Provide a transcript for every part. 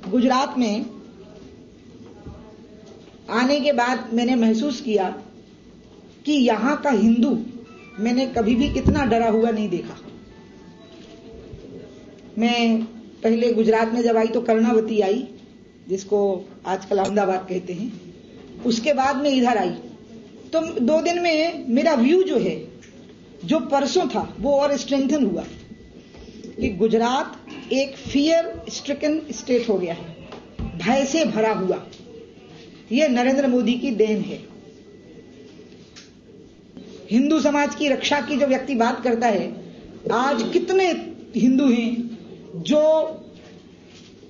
गुजरात में आने के बाद मैंने महसूस किया कि यहाँ का हिंदू मैंने कभी भी इतना डरा हुआ नहीं देखा। मैं पहले गुजरात में जब आई तो कर्णावती आई, जिसको आजकल अहमदाबाद कहते हैं। उसके बाद में इधर आई तो 2 दिन में मेरा व्यू जो है, जो परसों था, वो और स्ट्रेंथन हुआ कि गुजरात एक फियर स्ट्रिकन स्टेट हो गया है, भय से भरा हुआ। ये नरेंद्र मोदी की देन है। हिंदू समाज की रक्षा की जो व्यक्ति बात करता है, आज कितने हिंदू हैं जो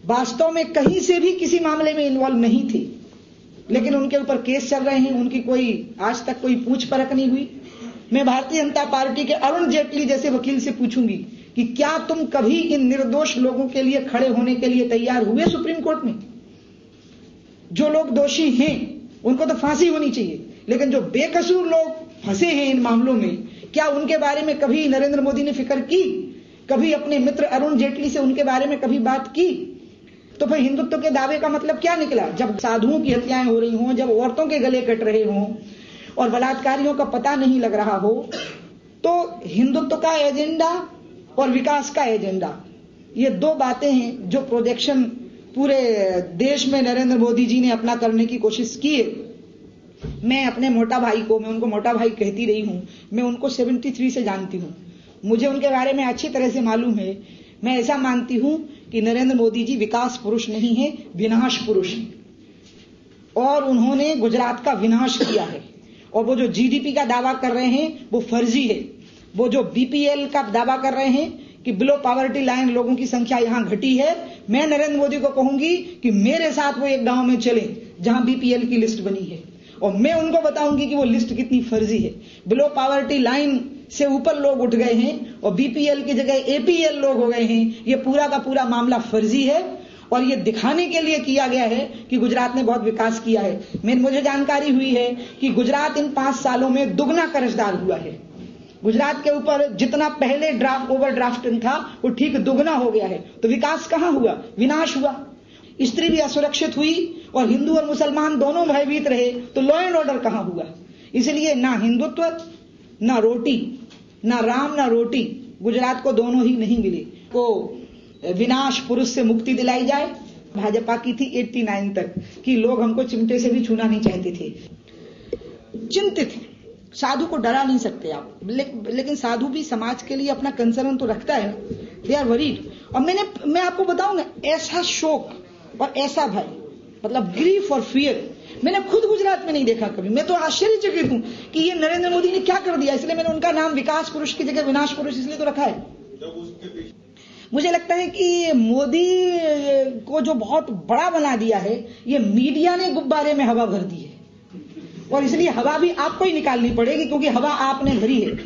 वास्तव में कहीं से भी किसी मामले में इन्वॉल्व नहीं थे, लेकिन उनके ऊपर केस चल रहे हैं, उनकी कोई आज तक कोई पूछ परख नहीं हुई। मैं भारतीय जनता पार्टी के अरुण जेटली जैसे वकील से पूछूंगी कि क्या तुम कभी इन निर्दोष लोगों के लिए खड़े होने के लिए तैयार हुए सुप्रीम कोर्ट में? जो लोग दोषी हैं उनको तो फांसी होनी चाहिए, लेकिन जो बेकसूर लोग फंसे हैं इन मामलों में, क्या उनके बारे में कभी नरेंद्र मोदी ने फिक्र की? कभी अपने मित्र अरुण जेटली से उनके बारे में कभी बात की? तो फिर हिंदुत्व के दावे का मतलब क्या निकला? जब साधुओं की हत्याएं हो रही हों, जब औरतों के गले कट रहे हों और बलात्कारियों का पता नहीं लग रहा हो, तो हिंदुत्व का एजेंडा और विकास का एजेंडा, ये 2 बातें हैं जो प्रोजेक्शन पूरे देश में नरेंद्र मोदी जी ने अपना करने की कोशिश की है। मैं अपने मोटा भाई को, मैं उनको मोटा भाई कहती रही हूं, मैं उनको 73 से जानती हूं, मुझे उनके बारे में अच्छी तरह से मालूम है। मैं ऐसा मानती हूं कि नरेंद्र मोदी जी विकास पुरुष नहीं है, विनाश पुरुष हैं, और उन्होंने गुजरात का विनाश किया है। और वो जो जीडीपी का दावा कर रहे हैं वो फर्जी है। वो जो बीपीएल का दावा कर रहे हैं कि बिलो पॉवर्टी लाइन लोगों की संख्या यहां घटी है, मैं नरेंद्र मोदी को कहूंगी कि मेरे साथ वो एक गांव में चले जहां बीपीएल की लिस्ट बनी है, और मैं उनको बताऊंगी कि वो लिस्ट कितनी फर्जी है। बिलो पॉवर्टी लाइन से ऊपर लोग उठ गए हैं और बीपीएल की जगह एपीएल लोग हो गए हैं। ये पूरा का पूरा मामला फर्जी है और ये दिखाने के लिए किया गया है कि गुजरात ने बहुत विकास किया है। मुझे जानकारी हुई है कि गुजरात इन 5 सालों में दुगना कर्जदार हुआ है। गुजरात के ऊपर जितना पहले ओवरड्राफ्टिंग था वो ठीक दुगना हो गया है। तो विकास कहां हुआ? विनाश हुआ। स्त्री भी असुरक्षित हुई और हिंदू और मुसलमान दोनों भयभीत रहे, तो लॉ एंड ऑर्डर कहां हुआ? इसलिए ना हिंदुत्व, ना रोटी, ना राम, ना रोटी, गुजरात को दोनों ही नहीं मिले। को विनाश पुरुष से मुक्ति दिलाई जाए। भाजपा की थी 89 तक कि लोग हमको चिमटे से भी छूना नहीं चाहते थे। चिंतित है, साधु को डरा नहीं सकते आप, लेकिन साधु भी समाज के लिए अपना कंसर्न तो रखता है। They are worried. और मैं आपको बताऊंगा, ऐसा शोक और ऐसा भय, मतलब ग्रीफ और फियर, मैंने खुद गुजरात में नहीं देखा कभी। मैं तो आश्चर्यचकित हूं कि ये नरेंद्र मोदी ने क्या कर दिया। इसलिए मैंने उनका नाम विकास पुरुष की जगह विनाश पुरुष इसलिए तो रखा है। मुझे लगता है कि मोदी को जो बहुत बड़ा बना दिया है, ये मीडिया ने गुब्बारे में हवा भर दी है, और इसलिए हवा भी आपको ही निकालनी पड़ेगी, क्योंकि हवा आपने भरी है।